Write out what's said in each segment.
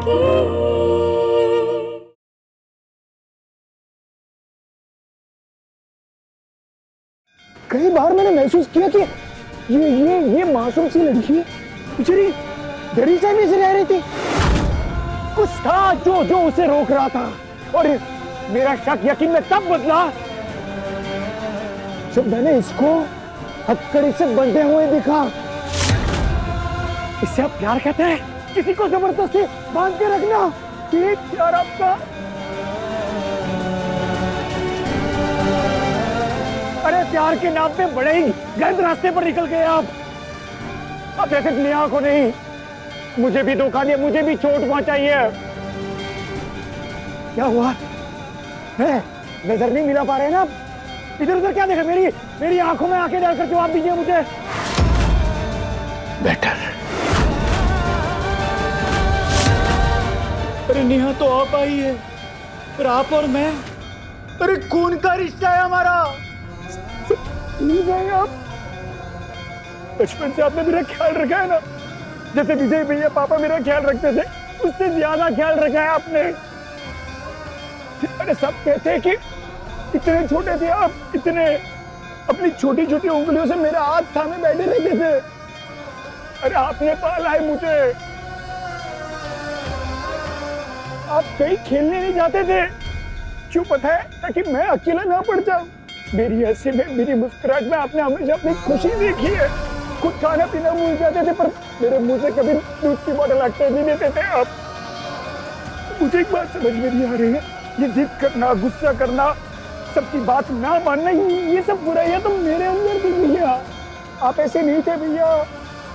की। कई बार मैंने महसूस किया कि ये मासूम सी लड़की बेचारी डरी सहमी से रह रही थी। कुछ था जो उसे रोक रहा था, और मेरा शक यकीन में तब बदला जब मैंने इसको हथकड़ी से बंधे हुए देखा। इसे आप प्यार कहते हैं? किसी को जबरदस्ती बांध के रखना, ये प्यार आपका? अरे प्यार के नाम पे बड़े ही गलत रास्ते पर निकल गए आप। अब ऐसे नेहा को नहीं, मुझे भी धोखा दिया, मुझे भी चोट पहुंचाई है। क्या हुआ है? नजर नहीं मिला पा रहे हैं ना आप? इधर उधर क्या देखा? मेरी आंखों में आंखें डालकर जवाब दीजिए मुझे। बेटर। अरे नेहा तो आप आई है, पर आप और मैं, अरे खून का रिश्ता है हमारा। आप बचपन से आपने मेरा ख्याल रखा है ना, जैसे विजय भैया पापा मेरा ख्याल रखते थे, उससे ज्यादा ख्याल रखा है आपने। अरे सब कहते हैं कि इतने छोटे थे आप, इतने अपनी छोटी छोटी उंगलियों से मेरा हाथ थामे बैठे रहते थे। अरे आपने पाला है मुझे। आप कहीं खेलने नहीं जाते थे, क्यों पता है? ताकि मैं अकेला ना पड़ जाऊं। मेरी हंसी में, मेरी मुस्कुराहट में आपने हमेशा अपनी खुशी देखी है। खुद खाना पीना भूल जाते थे, पर मेरे मुंह से कभी दूध की बोतल हटने नहीं देते थे आप। मुझे एक बात समझ में नहीं आ रही है, ये जिद करना, गुस्सा करना, सबकी बात ना मानना, ये सब बुराइयां तो मेरे अंदर थी भैया। आप ऐसे नहीं थे भैया।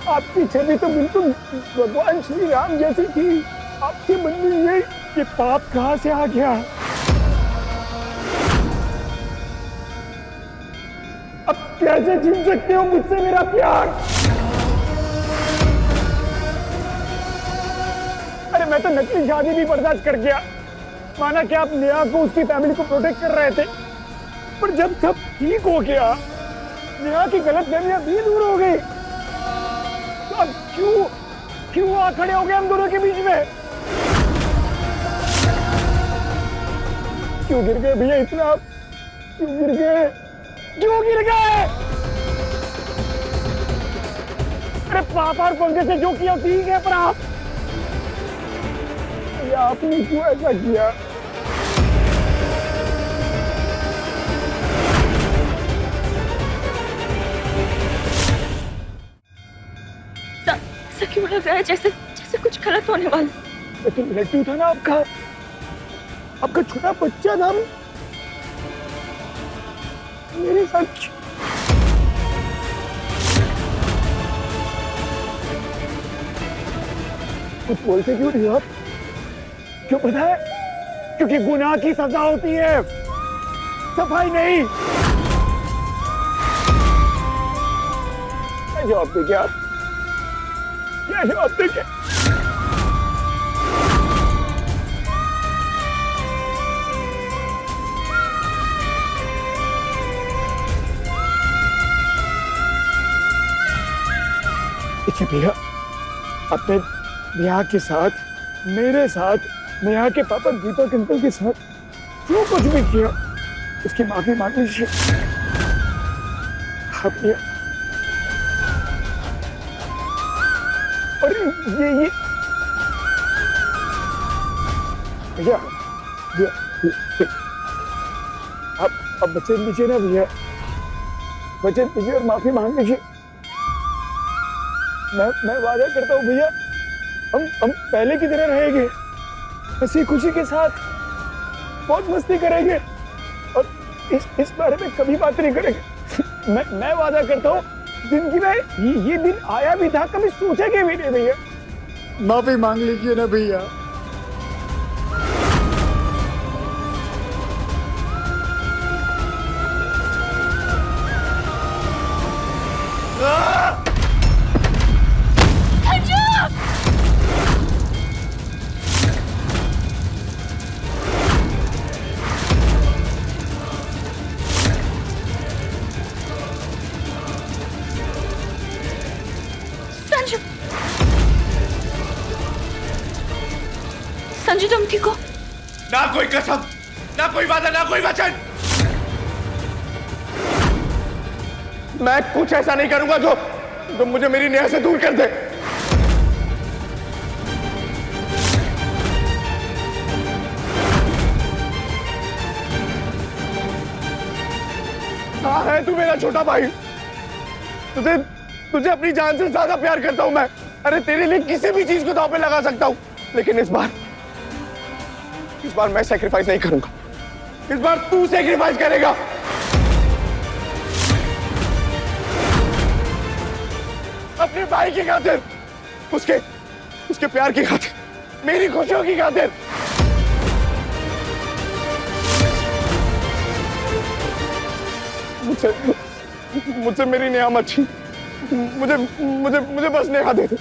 आपकी छवि तो बिल्कुल भगवान श्री राम जैसी थी। आपके मन में ये पाप कहाँ से आ गया? अब कैसे छीन सकते हो मुझसे मेरा प्यार? अरे मैं तो नकली शादी भी बर्दाश्त कर गया, माना कि आप नेहा को, उसकी फैमिली को प्रोटेक्ट कर रहे थे। पर जब सब ठीक हो गया, नेहा की गलतफहमियां भी दूर हो गई, तो अब क्यों आ खड़े हो गए हम दोनों के बीच में? क्यों गिर गए भैया इतना? क्यों गिर गए? क्यों गिर गए? अरे पापा और पंकज से जो किया ठीक है, पर आपने क्यों ऐसा किया? ऐसा क्यों लग रहा है जैसे कुछ गलत होने वाला? तो लड्डू था ना आपका छोटा बच्चा था, मेरे साथ कुछ बोलते क्यों नहीं आप? क्यों पता है? क्योंकि गुनाह की सजा होती है, सफाई नहीं। क्या जवाब देंगे आप? क्या जवाब देंगे? भैया, अपने नेहा के साथ, मेरे साथ, नेहा के पापा दीपक अंकल के साथ जो कुछ भी किया, उसकी माफी मांग लीजिए। और ये भैया, आप वचन दीजिए ना भैया, वचन दीजिए और माफी मांग लीजिए। मैं वादा करता हूँ भैया, हम पहले की तरह रहेंगे, हंसी खुशी के साथ बहुत मस्ती करेंगे, और इस बारे में कभी बात नहीं करेंगे। मैं वादा करता हूँ, जिंदगी में ये दिन आया भी था, कभी सोचेंगे भी नहीं भैया। माफी मांग लीजिए ना भैया। संजू तुम ठीक हो? ना कोई कसम, ना कोई वादा, ना कोई वचन। मैं कुछ ऐसा नहीं करूंगा जो मुझे मेरी नेहा से दूर कर दे। हाँ है तू मेरा छोटा भाई, तुझे अपनी जान से ज्यादा प्यार करता हूं मैं। अरे तेरे लिए किसी भी चीज को दांव पे लगा सकता हूं, लेकिन इस बार मैं सैक्रिफाइस नहीं करूंगा। इस बार तू सैक्रिफाइस करेगा। अपने भाई की खातिर, उसके प्यार की खातिर, मेरी खुशियों की खातिर। मुझसे मेरी नेहा मत छीन। मुझे बस नेहा दे दे।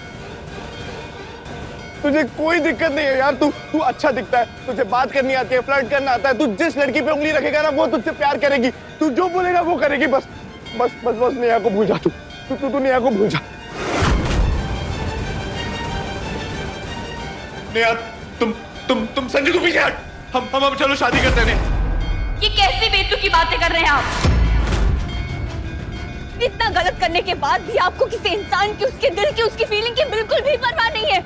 तुझे कोई दिक्कत नहीं है यार, तू अच्छा दिखता है, तुझे बात करनी आती है, फ्लर्ट करना आता है। तू जिस लड़की पे उंगली रखेगा ना वो तुझसे प्यार करेगी। तू जो बोलेगा वो करेगी। बस नेहा को भूल जा। तू नेहा को भूल जा। नेहा तुम संजू तू पीछे हट। हम अब चलो शादी करते हैं। ये कैसी बेतुकी बातें कर रहे हैं आप? इतना गलत करने के बाद भी आपको किसी इंसान की, उसके दिल की, उसकी फीलिंग की बिल्कुल भी परवाह नहीं है।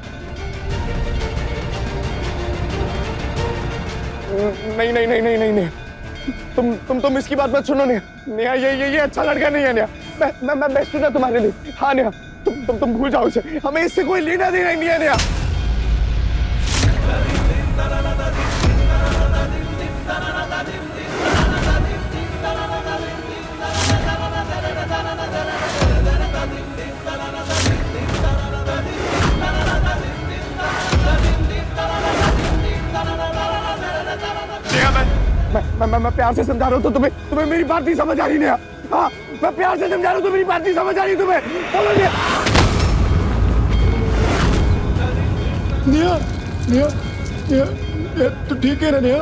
नहीं तुम इसकी बात मत सुनो नेहा। ये अच्छा लड़का नहीं है नेहा। मैं बेस्ट हूं ना तुम्हारे लिए। हाँ नेहा तुम भूल जाओ इसे। हमें इससे कोई लेना देना नहीं है नेहा। मैं प्यार से समझा रहा हूँ तो तुम्हें मेरी बात नहीं समझ आ रही नेहा। हाँ मैं प्यार से समझा रहा हूँ तो मेरी बात नहीं समझ आ रही तुम्हें। नेहा तू ठीक है ना नेहा?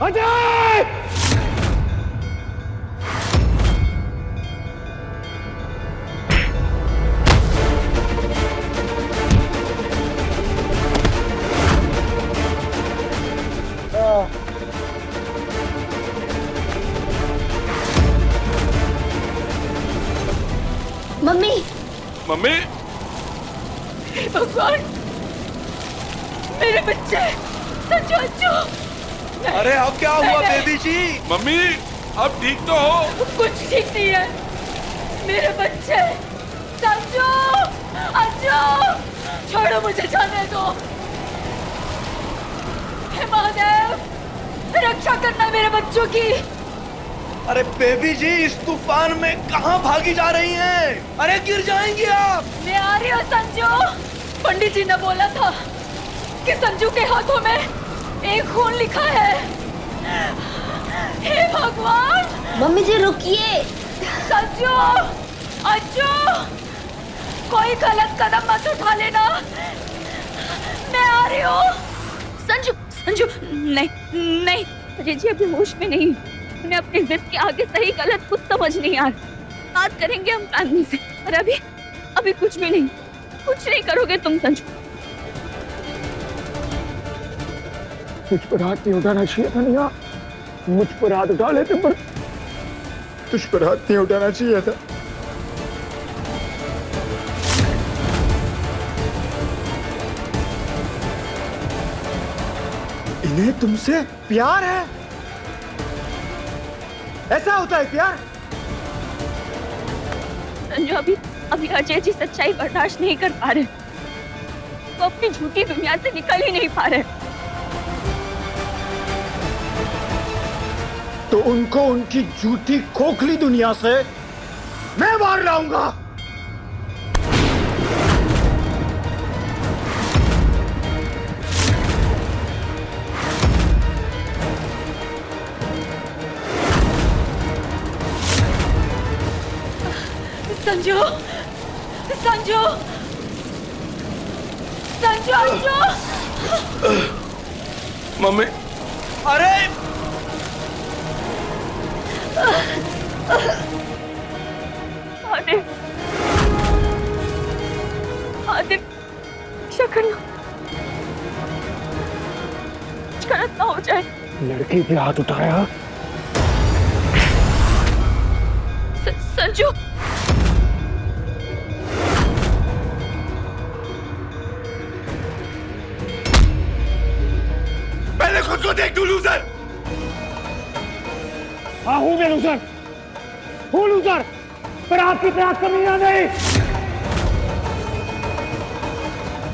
अजय मम्मी मम्मी भगवान, मेरे बच्चे संजू। अरे अब क्या हुआ बेबी जी? मम्मी अब ठीक तो हो? कुछ ठीक नहीं है। मेरे बच्चे संजू, अंजू, छोड़ो मुझे, जाने दो। हे महादेव, रक्षा करना मेरे बच्चों की। अरे बेबी जी इस तूफान में कहाँ भागी जा रही हैं? अरे गिर जाएंगी आप। मैं आ रही हूँ संजू। पंडित जी ने बोला था कि संजू के हाथों में एक खून लिखा है। हे भगवान। मम्मी जी रुकिए। संजू, अंजू, कोई गलत कदम मत उठा लेना। मैं आ रही हूँ। संजू नहीं अजय जी अभी होश में नहीं। उन्हें अपनी जिद के आगे सही गलत कुछ समझ नहीं आ रहा। बात करेंगे हम फैमिली से, और अभी कुछ भी नहीं। कुछ नहीं करोगे तुम संजू। मुझ पर हाथ नहीं उठाना चाहिए था नेहा। मुझ पर हाथ उठा लेते, पर तुझ पर हाथ नहीं उठाना चाहिए था। इन्हें तुमसे प्यार है? ऐसा होता है प्यार? संजू अभी अजय जी सच्चाई बर्दाश्त नहीं कर पा रहे। वो अपनी झूठी दुनिया से निकल ही नहीं पा रहे। तो उनको उनकी झूठी खोखली दुनिया से मैं बाहर लाऊंगा। संजू, संजू, संजू, अंजू। मम्मी अरे अरे करना, कुछ गलत ना हो जाए। लड़की पे हाथ उठाया। संजू, पहले खुद को देख तू लूजर। हाँ हूँ मैं लूजर, हूँ लूजर, पर आपकी तरह कमीना नहीं।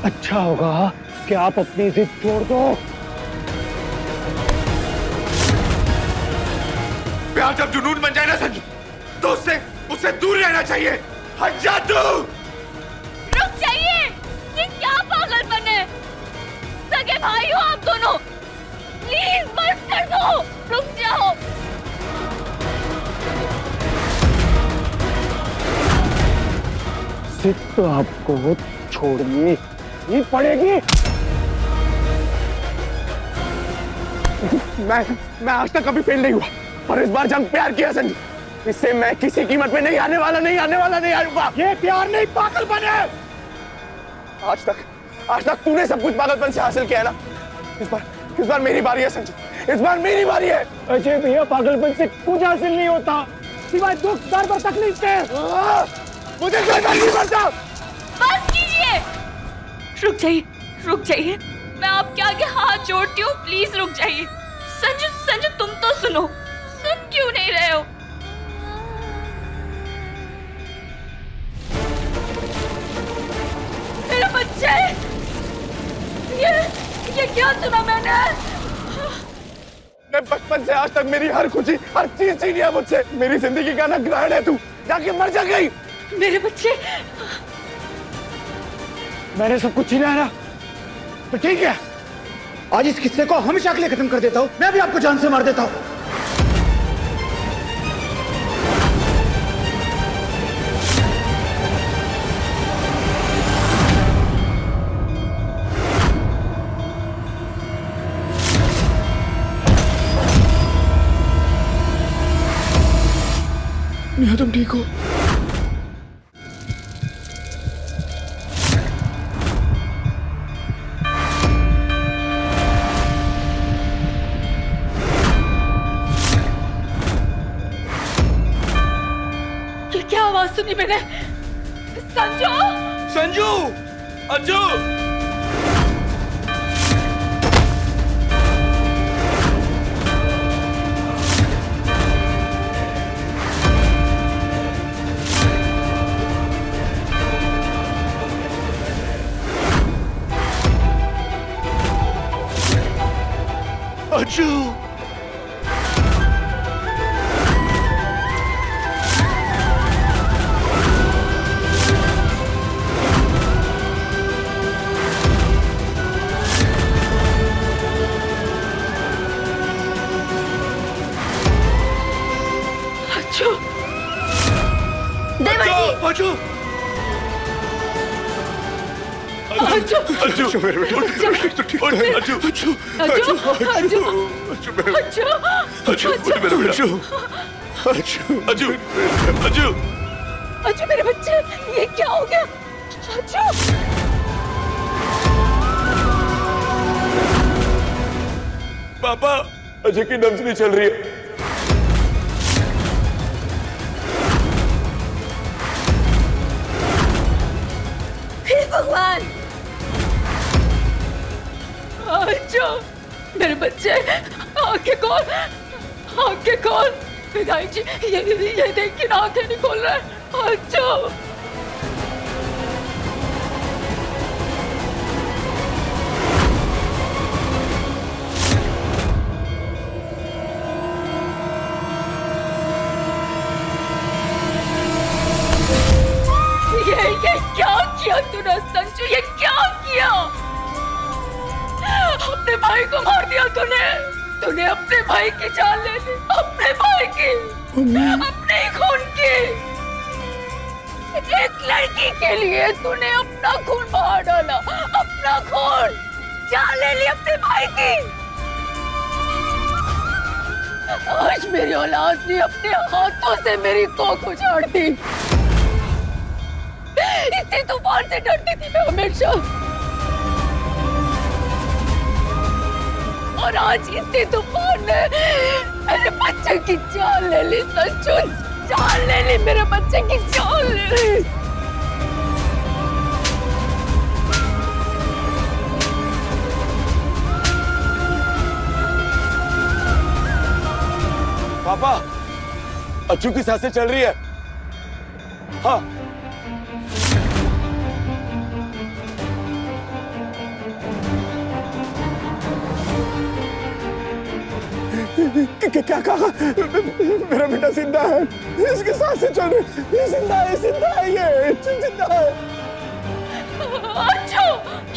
अच्छा होगा कि आप अपनी जिद छोड़ दो। प्यार जब जुनून बन जाए ना संजू, तो उससे दूर रहना चाहिए। हट जा तू। रुक जाइए, ये क्या पागलपन है? सगे भाई हो आप दोनों, प्लीज मत कर दो, रुक जाओ। जिद तो आपको छोड़नी ही पड़ेगी। मैं आज तक कभी फेल नहीं हुआ, पर इस बार जब प्यार किया संजू, इससे मैं किसी कीमत पे नहीं आने वाला, नहीं आऊंगा। ये प्यार नहीं पागलपन है। आज तक तूने सब कुछ पागलपन से हासिल किया है ना। इस बार मेरी बारी है संजू, इस बार मेरी बारी है। अजय भैया, पागलपन से कुछ हासिल नहीं होता सिवाय दुख, दर्द और तकलीफ के। मुझे कोई फर्क नहीं पड़ता। बस कीजिए, रुक जाइए, मैं आपके आगे हाथ जोड़ती हूँ, प्लीज रुक जाइए। संजू तुम तो सुनो, सुन क्यों नहीं रहे हो? मेरे बच्चे, ये क्या सुना मैंने? मैं बचपन से आज तक मेरी हर खुशी, हर चीज छीनी है मुझसे। मेरी जिंदगी का ना ग्रहण है तू, जाके मर जा गई। मेरे बच्चे, मैंने सब कुछ छीना है ना, तो ठीक है, आज इस किस्से को हमेशा के लिए खत्म कर देता हूँ। मैं भी आपको जान से मार देता हूँ। नेहा, तुम ठीक हो? ये क्या आवाज सुनी मैंने? संजू, अज्जू। अज्जू, अज्जू, अज्जू मेरे बेटे, तो ठीक है। अज्जू मेरे बेटे, अज्जू मेरे बच्चे, ये क्या हो गया? अज्जू, पापा, अजय की नब्ज नहीं चल रही है। हे भगवान, अज्जू मेरे बच्चे, आंखें खोल। विधायक जी, ये देख के आंखें नहीं खोल रहा है। अज्जू, ये क्या किया तूने संजू? ये क्या किया? अपने भाई को मार दिया तूने अपने भाई की जान ले ली, अपने भाई की, अपने ही खून की। एक लड़की के लिए तूने अपना खून बहा डाला, अपना खून, जान ले ली अपने भाई की। आज मेरी औलाद ने अपने हाथों से मेरी कोख उजाड़ दी। इसी तूफान से डरती थी मैं हमेशा। और आज इसी तूफान ने मेरे बच्चे की जान ले ली संजू, जान ले ली, मेरे बच्चे की जान ले ली। पापा, अच्छू की सांसें चल रही है। हाँ। क्या कहा? मेरा बेटा जिंदा है, इसके सांसें चल रही, ये जिंदा है, जिंदा है, ये जिंदा है। अच्छू,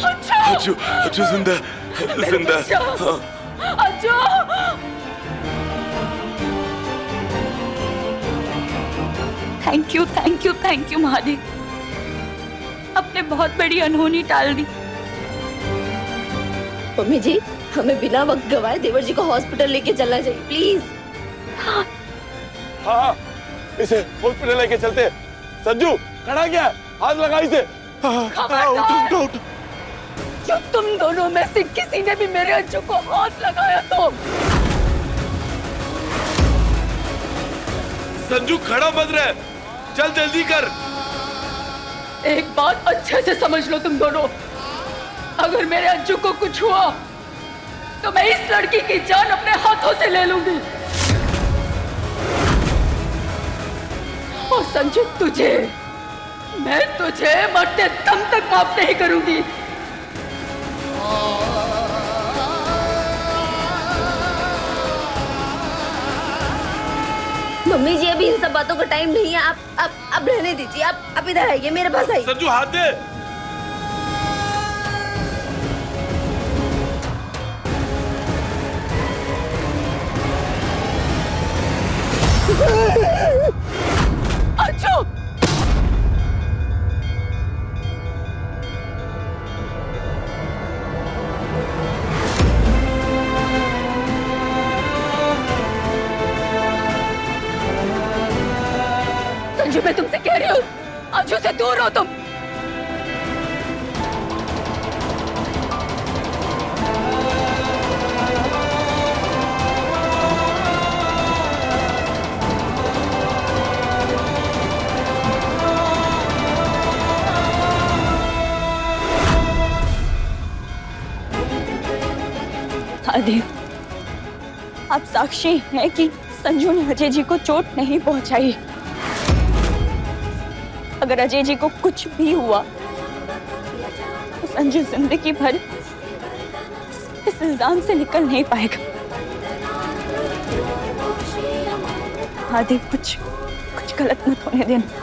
अच्छू, अच्छू, अच्छू जिंदा, जिंदा। अच्छू, थैंक यू महादेव, आपने बहुत बड़ी अनहोनी टाल दी। मम्मी जी, हमें बिना वक्त गवाए देवर जी को हॉस्पिटल लेके चलना चाहिए, प्लीज। हाँ, इसे हॉस्पिटल लेके चलते। संजू, खड़ा क्या? हाथ लगा इसे। खबरदार! जो तुम दोनों में से किसी ने भी मेरे अच्छू को हाथ लगाया तो संजू, खड़ा मत रहे, चल जल्दी कर। एक बात अच्छे से समझ लो तुम दोनों, अगर मेरे अच्छू को कुछ हुआ तो मैं इस लड़की की जान अपने हाथों से ले लूंगी। और संजू, मैं तुझे मरते दम तक माफ नहीं करूंगी। मम्मी जी, अभी इन सब बातों का टाइम नहीं है, आप रहने दीजिए, आप इधर आइए, मेरे पास आइए। संजू, हाथ दे। अच्छू, संजू, मैं तुमसे कह रही हूँ, अच्छू से दूर हो तुम। महादेव, आप साक्षी हैं कि संजू ने अजय जी को चोट नहीं पहुंचाई। अगर अजय जी को कुछ भी हुआ तो संजू जिंदगी भर इस इल्जाम से निकल नहीं पाएगा। महादेव, कुछ गलत मत होने देना।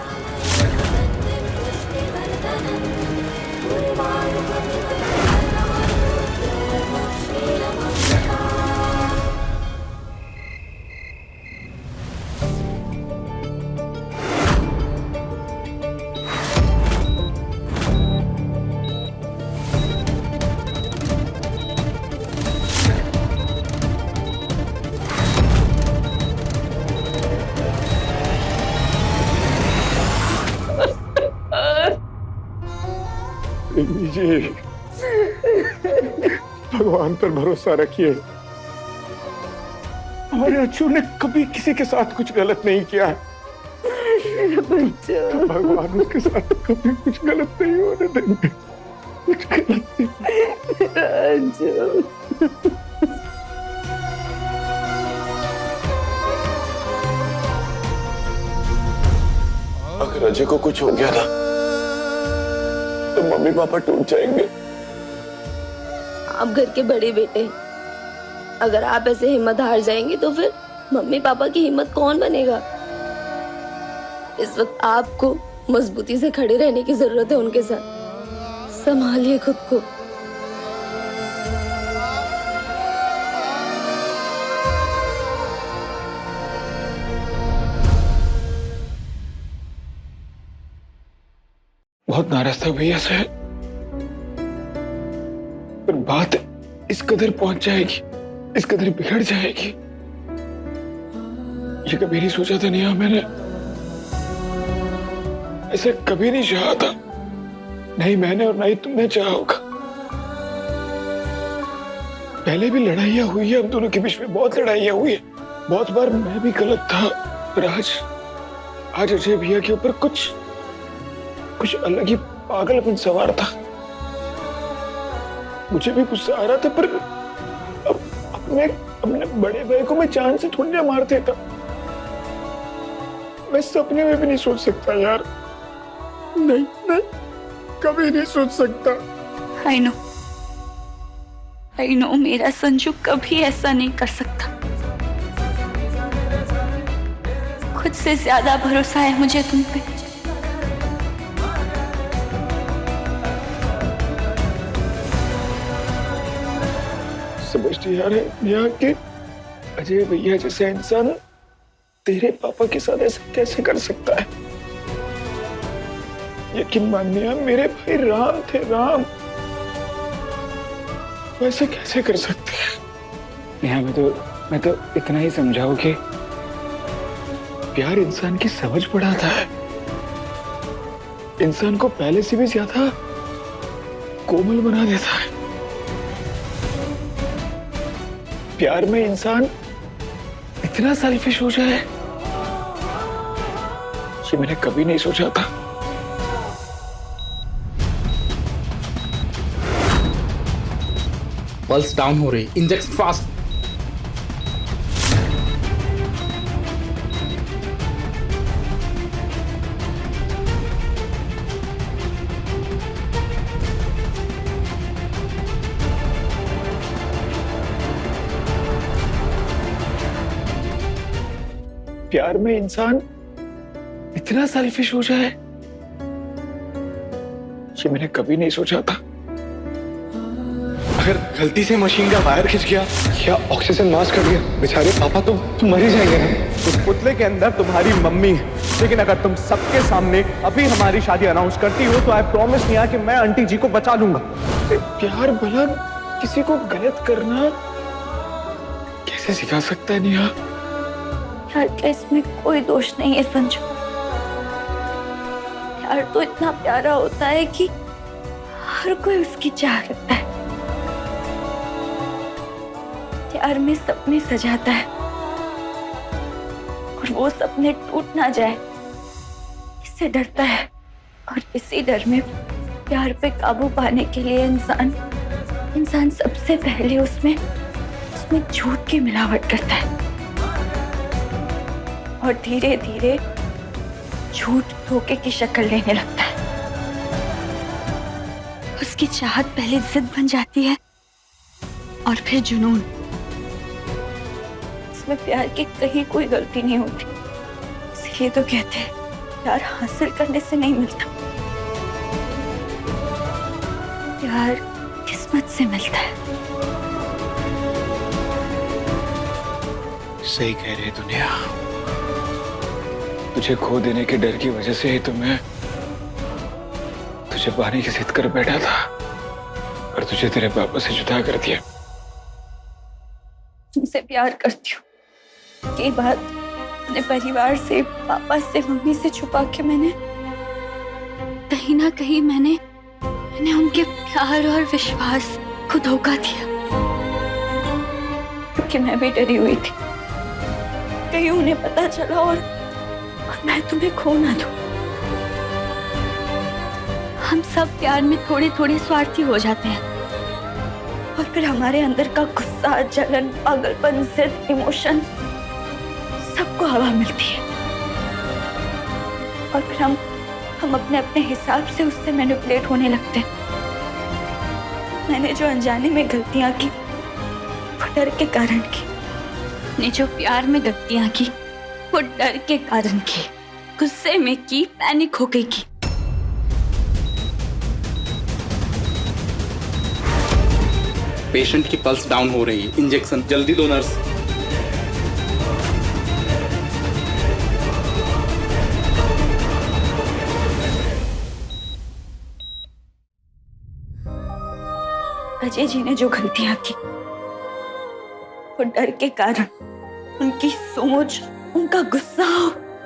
जी, भगवान पर भरोसा रखिए, हमारे अच्छू ने कभी किसी के साथ कुछ गलत नहीं किया है। तो भगवान उसके साथ कभी कुछ गलत नहीं होने देंगे, कुछ गलत नहीं। अगर अजय को कुछ हो गया ना तो मम्मी पापा टूट जाएंगे। आप घर के बड़े बेटे, अगर आप ऐसे हिम्मत हार जाएंगे तो फिर मम्मी पापा की हिम्मत कौन बनेगा? इस वक्त आपको मजबूती से खड़े रहने की जरूरत है उनके साथ। संभालिए खुद को। बहुत नाराज था भैया से, पर बात इस कदर पहुंच जाएगी, इस कदर बिगड़ जाएगी, ये कभी नहीं सोचा था। नहीं, मैंने ऐसे कभी नहीं चाहा था, नहीं मैंने और नहीं तुमने चाहा होगा। पहले भी लड़ाइयाँ हुई है हम दोनों के बीच में, बहुत लड़ाइयाँ हुई है, बहुत बार मैं भी गलत था, पर आज अजय भैया के ऊपर कुछ अलग ही पागलपन सवार था। मुझे भी गुस्सा आ रहा था, पर अपने बड़े भाई को मैं जान से थोड़ी ना मार देता। मैं सपने में भी नहीं सोच सकता यार, नहीं, कभी नहीं सोच सकता। आई नो मेरा संजू कभी ऐसा नहीं कर सकता। खुद से ज्यादा भरोसा है मुझे तुम पे। समझती यार नेहा कि अजय भैया जैसा इंसान तेरे पापा के साथ ऐसा कैसे कर सकता है। यकीन मान नेहा, मेरे भाई राम थे, राम वैसे कैसे कर सकते हैं। नेहा मैं तो इतना ही समझाऊं कि प्यार इंसान की समझ बढ़ाता है, इंसान को पहले से भी ज्यादा कोमल बना देता है। प्यार में इंसान इतना सेल्फिश हो जाए, ये मैंने कभी नहीं सोचा था। पल्स डाउन हो रही, इंजेक्शन फास्ट। प्यार में इंसान इतना सेल्फिश हो जाए, ये मैंने कभी नहीं सोचा था। अगर गलती से मशीन का वायर खिंच गया या ऑक्सीजन मास्क कर गया, बेचारे पापा तो मर ही जाएंगे ना। उस पुतले के अंदर तुम्हारी मम्मी है, लेकिन अगर तुम सबके सामने अभी हमारी शादी अनाउंस करती हो तो आई प्रॉमिस नेहा कि मैं आंटी जी को बचा लूंगा। प्यार भला किसी को गलत करना कैसे सिखा सकता है नेहा। यार क्या इसमें कोई दोष नहीं है संजू। प्यार तो इतना प्यारा होता है कि हर कोई उसकी चाह करता है। प्यार में सपने सजाता है और वो सपने टूट ना जाए इससे डरता है, और इसी डर में प्यार पे काबू पाने के लिए इंसान सबसे पहले उसमें झूठ की मिलावट करता है और धीरे धीरे झूठ धोखे की शक्ल लेने लगता है। उसकी चाहत पहले जिद बन जाती है और फिर जुनून। इसमें प्यार की कहीं कोई गलती नहीं होती, इसलिए तो कहते हैं प्यार हासिल करने से नहीं मिलता, प्यार किस्मत से मिलता है। सही कह रही है दुनिया। तुझे खो देने के डर की वजह से ही तो मैं तुझे पाने की जिद कर बैठा था और तुझे तेरे पापा से जुदा कर दिया। तुमसे प्यार करती हूँ, ये बात अपने परिवार से, पापा से, मम्मी से छुपा के मैंने कहीं ना कहीं मैंने उनके प्यार और विश्वास को धोखा दिया, क्योंकि मैं भी डरी हुई थी कहीं उन्हें पता चला और मैं तुम्हें खो ना दूं। हम सब प्यार में थोड़े थोड़े स्वार्थी हो जाते हैं और फिर हमारे अंदर का गुस्सा, जलन, पागलपन, जिद, इमोशन सबको हवा मिलती है और फिर हम अपने अपने हिसाब से उससे मैनिपुलेट होने लगते हैं। मैंने जो अनजाने में गलतियां की वो डर के कारण की, मैंने जो प्यार में गलतियां की वो डर के कारण की, गुस्से में की, पैनिक हो गई की। पेशेंट की पल्स डाउन हो रही है, इंजेक्शन जल्दी दो नर्स। अजय जी ने जो गलतियां की वो डर के कारण, उनकी सोच, उनका गुस्सा,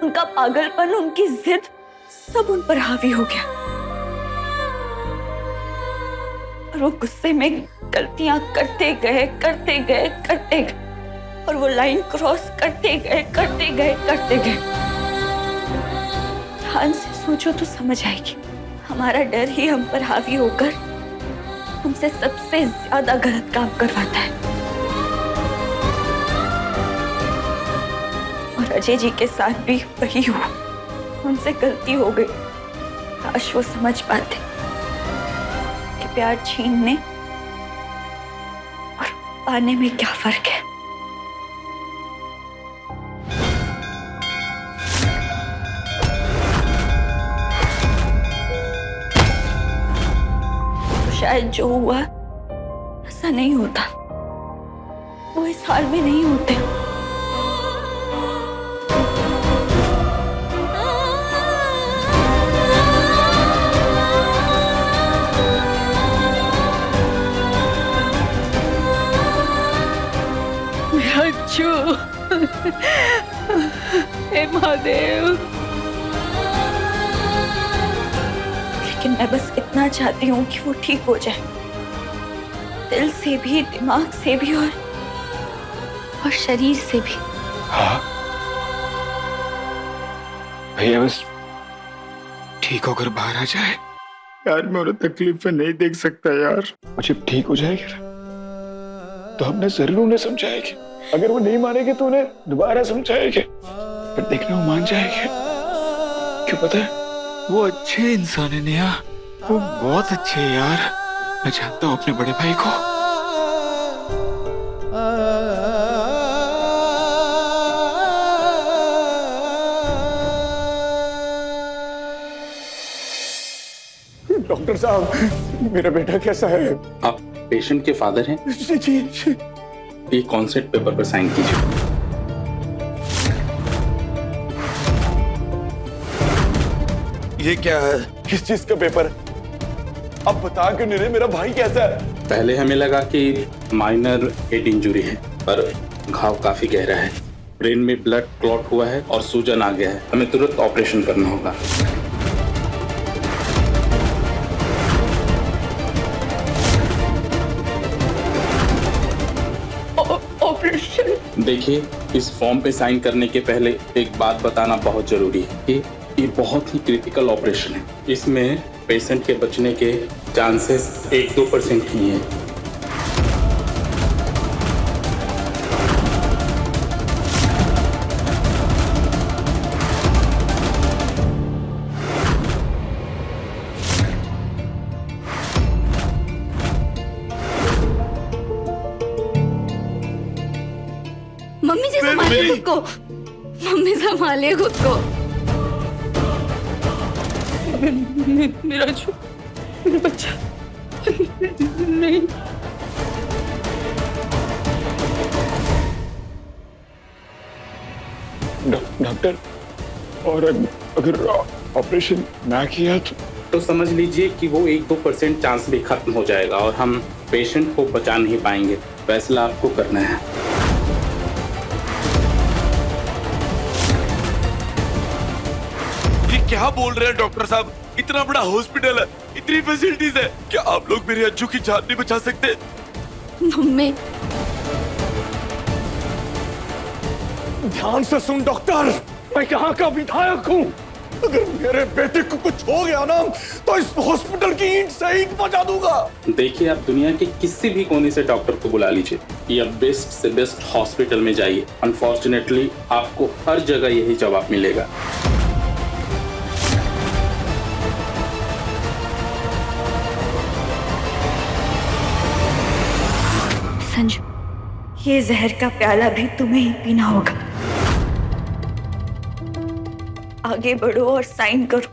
उनका पागलपन, उनकी जिद सब उन पर हावी हो गया और वो गुस्से में गलतियां करते गए और वो लाइन क्रॉस करते गए। ध्यान से सोचो तो समझ आएगी। हमारा डर ही हम पर हावी होकर हमसे सबसे ज्यादा गलत काम करवाता है। और अजय जी के साथ भी वही हुआ। उनसे गलती हो गई। काश वो समझ पाते कि प्यार छीनने और पाने में क्या फर्क है। तो शायद जो हुआ ऐसा नहीं होता, वो इस हाल में नहीं होते। अच्छू, हे महादेव। लेकिन मैं बस इतना चाहती हूँ कि वो ठीक हो जाए, दिल से भी, दिमाग से भी और शरीर से भी। हाँ भैया, बस ठीक होकर बाहर आ जाए। यार मैं उन्हें तकलीफ में नहीं देख सकता यार। मुझे ठीक हो जाएगी तो हमने जरूर उन्हें समझाएंगे। अगर वो नहीं मानेंगे तो उन्हें दोबारा समझाएंगे, फिर देखने वो मान जाएंगे। क्यों पता है, वो अच्छे इंसान है नेहा, वो बहुत अच्छे है यार। मैं जानता हूँ अपने बड़े भाई को। डॉक्टर साहब, मेरा बेटा कैसा है? आप पेशेंट के फादर हैं? जी। ये कॉन्सेप्ट पेपर पर साइन कीजिए। ये क्या है? किस चीज का पेपर? अब बता क्यों नहीं रहे मेरा भाई कैसा है? पहले हमें लगा कि माइनर हेड इंजरी है, पर घाव काफी गहरा है। ब्रेन में ब्लड क्लॉट हुआ है और सूजन आ गया है। हमें तुरंत ऑपरेशन करना होगा। देखिए, इस फॉर्म पे साइन करने के पहले एक बात बताना बहुत जरूरी है कि ये बहुत ही क्रिटिकल ऑपरेशन है। इसमें पेशेंट के बचने के चांसेस 1-2% ही हैं। मम्मी जी संभालिए खुद को। मम्मी संभालिए खुद को। मेरा बच्चा नहीं। डॉक्टर, और अगर ऑपरेशन ना किया तो समझ लीजिए कि वो 1-2% चांस भी खत्म हो जाएगा और हम पेशेंट को बचा नहीं पाएंगे। फैसला आपको करना है। क्या बोल रहे हैं डॉक्टर साहब? इतना बड़ा हॉस्पिटल है, इतनी फैसिलिटीज है, क्या आप लोग मेरे अज्जू की जान नहीं बचा सकते? मम्मी, ध्यान से सुन डॉक्टर, मैं यहाँ का विधायक हूँ। अगर मेरे बेटे को कुछ हो गया ना तो इस हॉस्पिटल की ईंट से ईंट बजा दूंगा। देखिए, आप दुनिया के किसी भी कोने से डॉक्टर को बुला लीजिए या बेस्ट से बेस्ट हॉस्पिटल में जाइए। अनफॉर्चुनेटली आपको हर जगह यही जवाब मिलेगा। संजू, ये जहर का प्याला भी तुम्हें ही पीना होगा। आगे बढ़ो और साइन करो।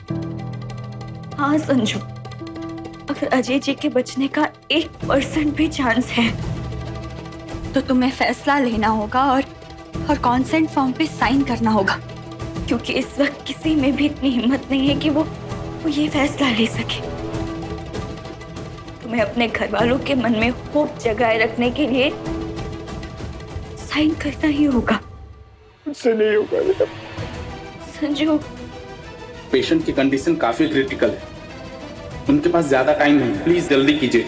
हाँ संजू, अगर अजय जी के बचने का 1% भी चांस है तो तुम्हें फैसला लेना होगा और कॉन्सेंट फॉर्म पे साइन करना होगा, क्योंकि इस वक्त किसी में भी इतनी हिम्मत नहीं है कि वो ये फैसला ले सके। तुम्हें अपने घर वालों के मन में होप जगाए रखने के लिए साइन करना ही होगा। मुझसे नहीं होगा बेटा। संजू, पेशेंट की कंडीशन काफी क्रिटिकल है, उनके पास ज्यादा टाइम नहीं, प्लीज जल्दी कीजिए।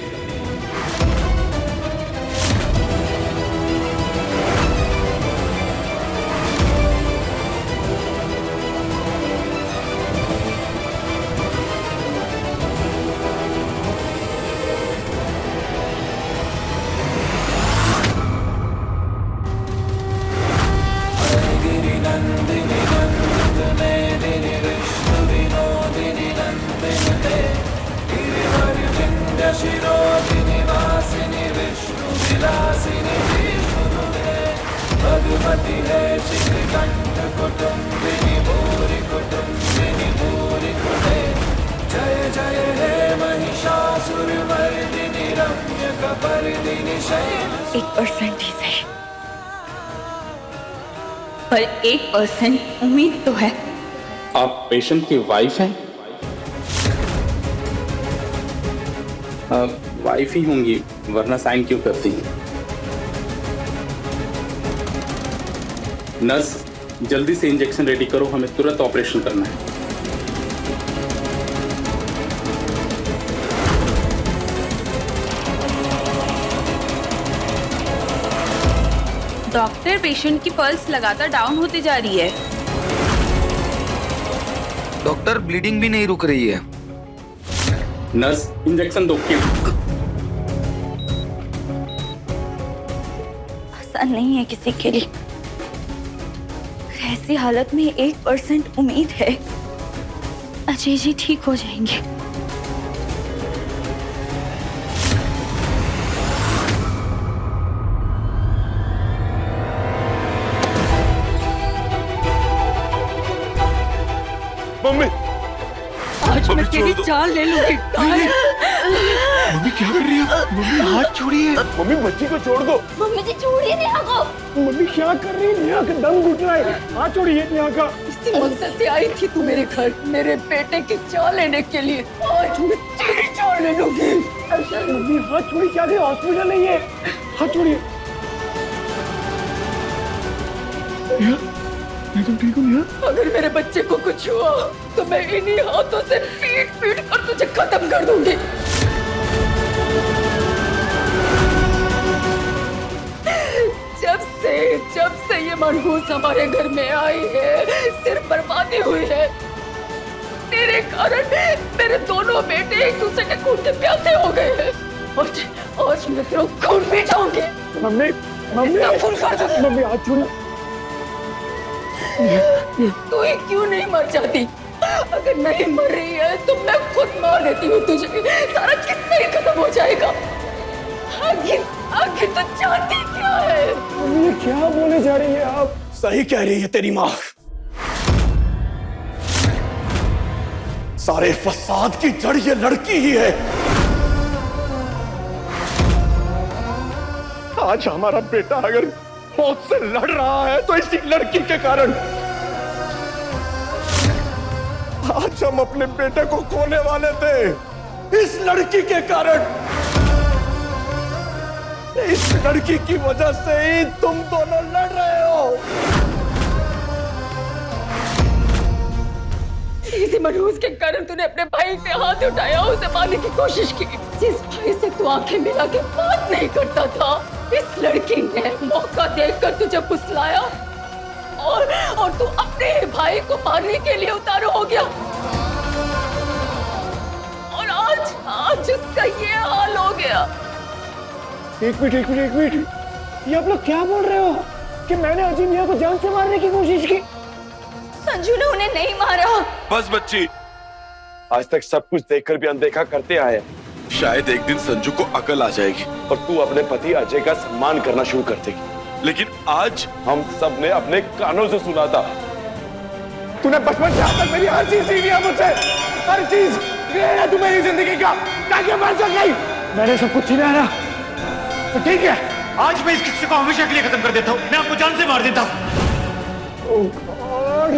1% ही सही, पर 1% उम्मीद तो है। आप पेशेंट की वाइफ हैं? वाइफ ही होंगी, वरना साइन क्यों करती? नर्स, जल्दी से इंजेक्शन रेडी करो, हमें तुरंत ऑपरेशन करना है। डॉक्टर, पेशेंट की पल्स लगातार डाउन होती जा रही है। डॉक्टर, ब्लीडिंग भी नहीं रुक रही है। नर्स, इंजेक्शन दो। आसान नहीं है किसी के लिए। ऐसी हालत में 1% उम्मीद है अजय जी ठीक हो जाएंगे। मम्मी, आज मैं मम्मी, तेरी छोड़ दो। जान ले लूंगी। मम्मी क्या कर रही है? मम्मी हाथ छोड़िए। मम्मी बच्ची को छोड़ दो। मम्मी जी छोड़िए नेहा को। मम्मी क्या कर रही है? नेहा का दम घुट रहा है। हाथ छोड़िए नेहा का। इसी मकसद से आई थी तू मेरे घर, मेरे बेटे की जान लेने के लिए। आज मैं तेरी जान ले लूंगी। मम्मी हाथ छोड़िए, क्या करें? हॉस्पिटल है ये। हाथ छोड़िए। नेहा, मैं तुम ठीक हो नेहा? अगर मेरे बच्चे को कुछ हुआ तो मैं इन्हीं हाथों से पीट पीट कर तुझे खत्म कर दूंगी। जब से ये मनहूस हमारे घर में आई है, सिर्फ बर्बादी हुई है। तेरे कारण मेरे दोनों बेटे एक दूसरे के खून के प्यासे हो गए हैं। आज मैं तेरा खून पी जाऊंगी। मम्मी, मम्मी, इसका खून कर दूंगी। मम्मी हाथ छोड़िए। तू ही क्यों नहीं मर जाती? अगर नहीं मर रही है तो मैं खुद मार देती हूँ तुझे। सारा किस्सा ही खत्म हो जाएगा। आखिर तो जानती क्या है? मम्मी ये क्या बोले जा रही है आप? सही कह रही है तेरी माँ। सारे फसाद की जड़ ये लड़की ही है। आज हमारा बेटा अगर मौत से लड़ रहा है तो इसी लड़की के कारण। आज हम अपने बेटे को खोने वाले थे इस लड़की के कारण। इस लड़की की वजह से ही तुम दोनों लड़ रहे हो। इसी मनहूस के कारण तूने अपने भाई पे हाथ उठाया, उसे मारने की कोशिश की। जिस भाई से तू आंखें मिला के बात नहीं करता था, इस लड़की ने मौका देखकर तुझे फुसलाया और तू अपने भाई को मारने के लिए उतारू हो गया। और आज उसका ये हाल हो गया। एक मिनट, ये आप लोग क्या बोल रहे हो कि मैंने अजय मियां को जान से मारने की कोशिश की? संजू ने उन्हें नहीं मारा। बस बच्ची, आज तक सब कुछ देखकर भी अनदेखा करते आए। शायद एक दिन संजू को अकल आ जाएगी और तू अपने पति अजय का सम्मान करना शुरू कर देगी। लेकिन आज हम सब ने अपने कानों से सुना था। तूने बचपन से आज तक मेरी हर चीज छीनी है मुझसे, हर चीज। ये है तू मेरी जिंदगी का, ताकि मर सक गई। मैंने सब कुछ छीना है ना, तो ठीक है, आज मैं इस किस्से को हमेशा के लिए खत्म कर देता हूँ। मैं आपको जान से मार देता हूँ। ओह गॉड,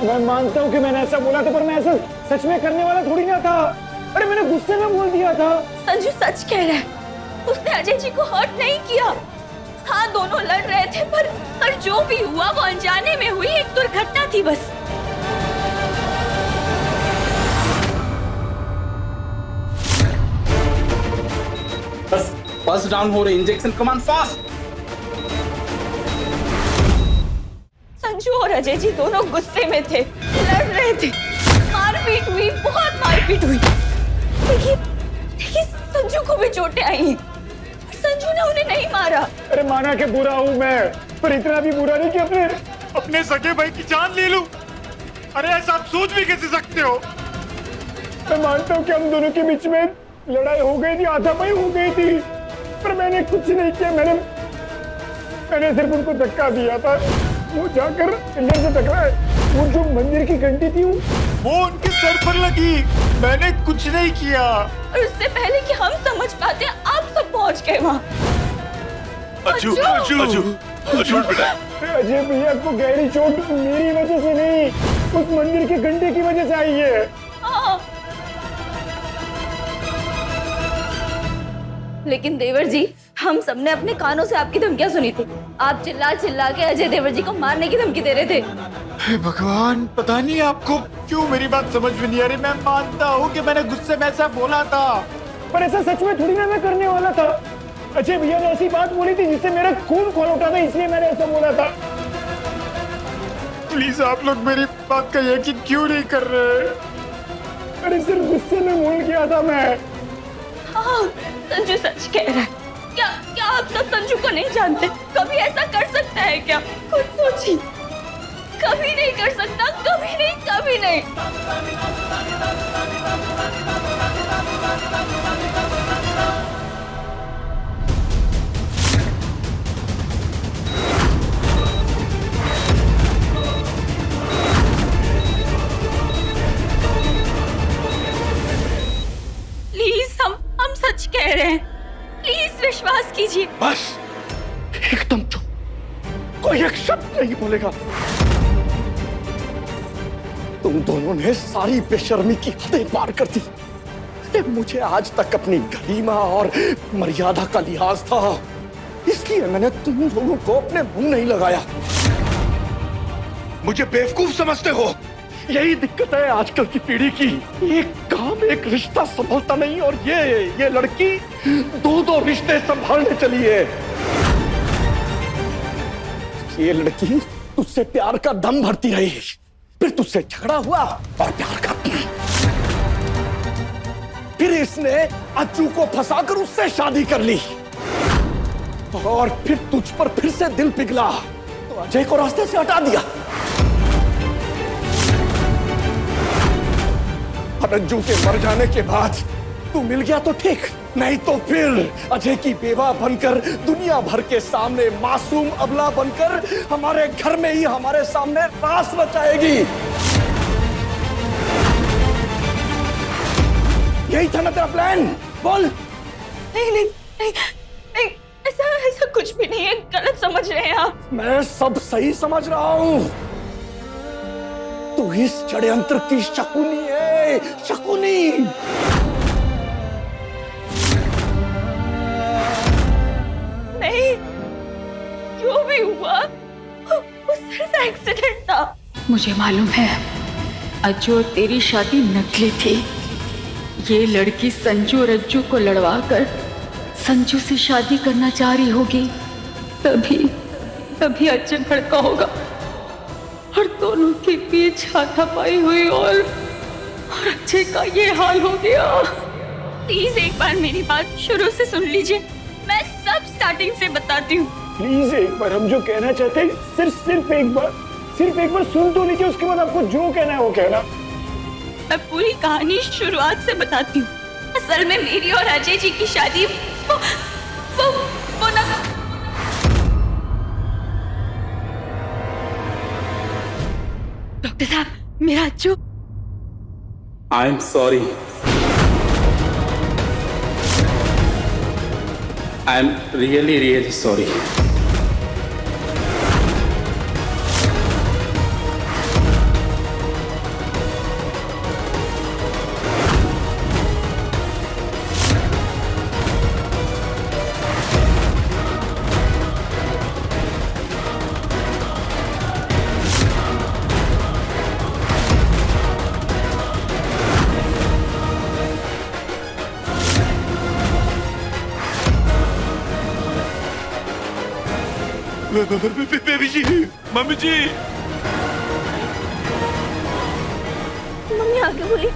मैं मानता हूँ कि मैंने ऐसा बोला था, पर मैं ऐसा सच में करने वाला थोड़ी ना था। अरे मैंने गुस्से में बोल दिया था। संजू सच कह रहा है, उसने अजय जी को हर्ट नहीं किया। हाँ, दोनों लड़ रहे थे, पर जो भी हुआ वो अनजाने में हुई एक दुर्घटना थी बस। बस पल्स डाउन हो रही, इंजेक्शन कमान फास्ट। संजू और अजय जी दोनों गुस्से में थे, लड़ रहे थे, मारपीट हुई, बहुत मारपीट हुई। देखिए संजू को भी चोटें आई, संजू ने उन्हें नहीं मारा। अरे माना कि बुरा हूँ मैं, पर इतना भी बुरा नहीं कि अपने सगे भाई की जान ले लूं। अरे ऐसा आप सोच भी कैसे सकते हो? मैं मानता हूँ कि हम दोनों के बीच में लड़ाई हो गई थी, हाथापाई हो गई थी, पर मैंने कुछ नहीं किया। मैंने सिर्फ उनको धक्का दिया था। वो जाकर इंजन से टकराए। वो जो मंदिर की घंटी थी वो उनके सर पर लगी, मैंने कुछ नहीं किया। और उससे पहले कि हम समझ पाते आप सब पहुंच गए वहाँ। अज्जू अज्जू अज्जू अज्जू बेटा, अजय भैया को गहरी चोट मेरी वजह से नहीं, उस मंदिर की घंटी की वजह से आई है। हाँ। लेकिन देवर जी, हम सबने अपने कानों से आपकी धमकियां सुनी थी। आप चिल्ला चिल्ला के अजय देवर जी को मारने की धमकी दे रहे थे। हे भगवान, पता नहीं आपको क्यों मेरी बात समझ में नहीं आ रही। मैं मानता हूँ कि मैंने गुस्से में ऐसा बोला था, पर ऐसा सच में थोड़ी ना मैं करने वाला था। अजय भैया ने ऐसी बात बोली थी जिससे मेरा खून खौल उठा था, इसलिए मैंने ऐसा बोला था। प्लीज आप लोग मेरी बात का यकीन क्यों नहीं कर रहे? अरे सिर्फ गुस्से में बोल किया था मैं। हाँ, संजू सच कह रहा है। क्या आप सब संजू को नहीं जानते? कभी ऐसा कर सकता है क्या? खुद सोचिए। कभी नहीं कर सकता, कभी नहीं, कभी नहीं। प्लीज, हम सच कह रहे हैं। प्लीज विश्वास कीजिए। बस एकदम चुप, कोई एक शब्द नहीं बोलेगा। तुम दोनों ने सारी बेशर्मी की हदें पार कर दी। मुझे आज तक अपनी गरिमा और मर्यादा का लिहाज था, इसलिए मैंने तुम लोगों को अपने मुंह नहीं लगाया। मुझे बेवकूफ समझते हो, यही दिक्कत है आजकल की पीढ़ी की। एक काम, एक रिश्ता संभलता नहीं, और ये लड़की दो रिश्ते संभालने चली है। ये लड़की तुझसे प्यार का दम भरती रही, फिर तुझसे झगड़ा हुआ और प्यार का, फिर इसने अज्जू को फंसाकर उससे शादी कर ली, और फिर तुझ पर फिर से दिल पिघला तो अजय को रास्ते से हटा दिया। और अज्जू के मर जाने के बाद तू मिल गया तो ठीक, नहीं तो फिर अजय की बेवा बनकर, दुनिया भर के सामने मासूम अबला बनकर हमारे घर में ही हमारे सामने रास रचाएगी। यही था ना तेरा प्लान? बोल। नहीं नहीं नहीं, नहीं, ऐसा कुछ भी नहीं है। गलत समझ रहे हैं आप। मैं सब सही समझ रहा हूं। तू इस षड्यंत्र की शकुनी है, शकुनी। नहीं, जो भी हुआ वो सिर्फ एक्सीडेंट था। मुझे मालूम है अज्जू और तेरी शादी नकली थी। ये लड़की संजू और अज्जू को लड़वा कर संजू से शादी करना चाह रही होगी, तभी अज्जू भड़का होगा और दोनों के बीच हाथापाई हुई और अजय का ये हाल हो गया। प्लीज एक बार मेरी बात शुरू से सुन लीजिए। मैं सब स्टार्टिंग से बताती हूँ। प्लीज एक बार, हम जो कहना चाहते हैं सिर्फ एक बार सुन तो लीजिए, उसके बाद आपको जो कहना है वो कहना। मैं पूरी कहानी शुरुआत से बताती हूँ। असल में मेरी और अजय जी की शादी वो ना। डॉक्टर साहब, मेरा Ajju. I am sorry, I am really sorry. Baby ji, mummy ji. Mummy आगे बोली।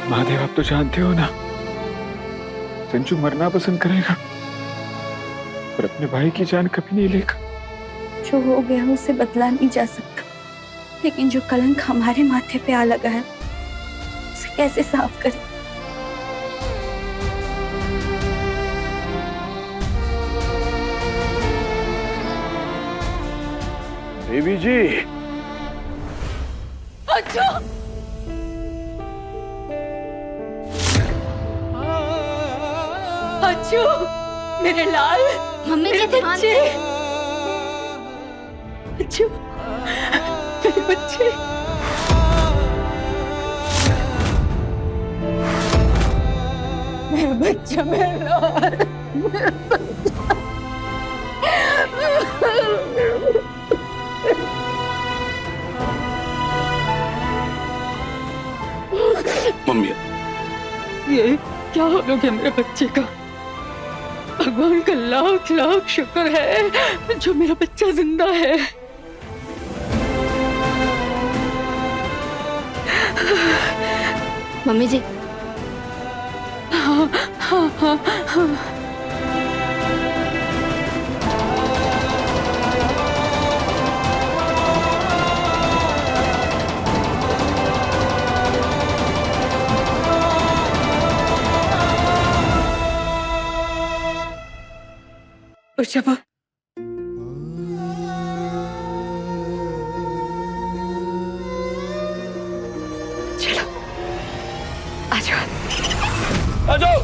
महादेव, आप तो जानते हो ना, संजू मरना पसंद करेगा पर अपने भाई की जान कभी नहीं लेगा। जो हो गया उसे बदला नहीं जा सकता, लेकिन जो कलंक हमारे माथे पे आ लगा है उसे कैसे साफ करें? देवी जी, अच्छो, अच्छो, मेरे लाल, मम्मी जी, मेरे ध्यान बच्चे, से। अच्छो, मेरे बच्चे। मेरा बच्चा, मेरा लाल, मेरा बच्चा। मम्मी, ये क्या हो गया मेरे बच्चे का? भगवान का लाख लाख शुक्र है जो मेरा बच्चा जिंदा है। मम्मी जी, हाँ हाँ हाँ हाँ। उषा, चलो आ जाओ। आ जाओ।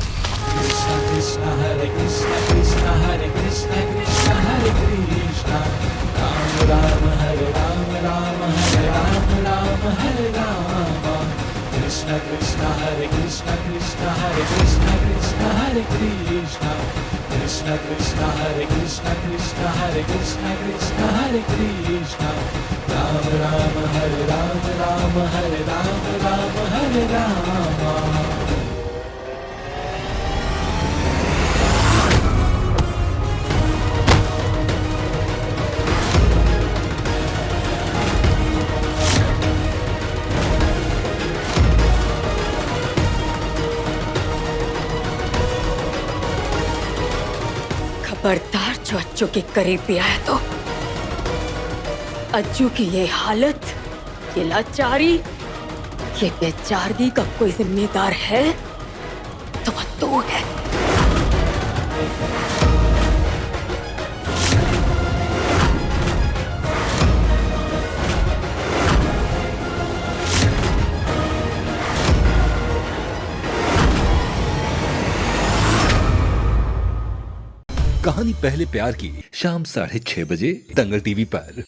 खबरदार जो अज्जू के करीब भी आया तो अज्जू की ये हालत, ये लाचारी, ये बेचारगी का कोई जिम्मेदार है तो वो तू है। कहानी पहले प्यार की शाम 6:30 बजे दंगल टीवी पर।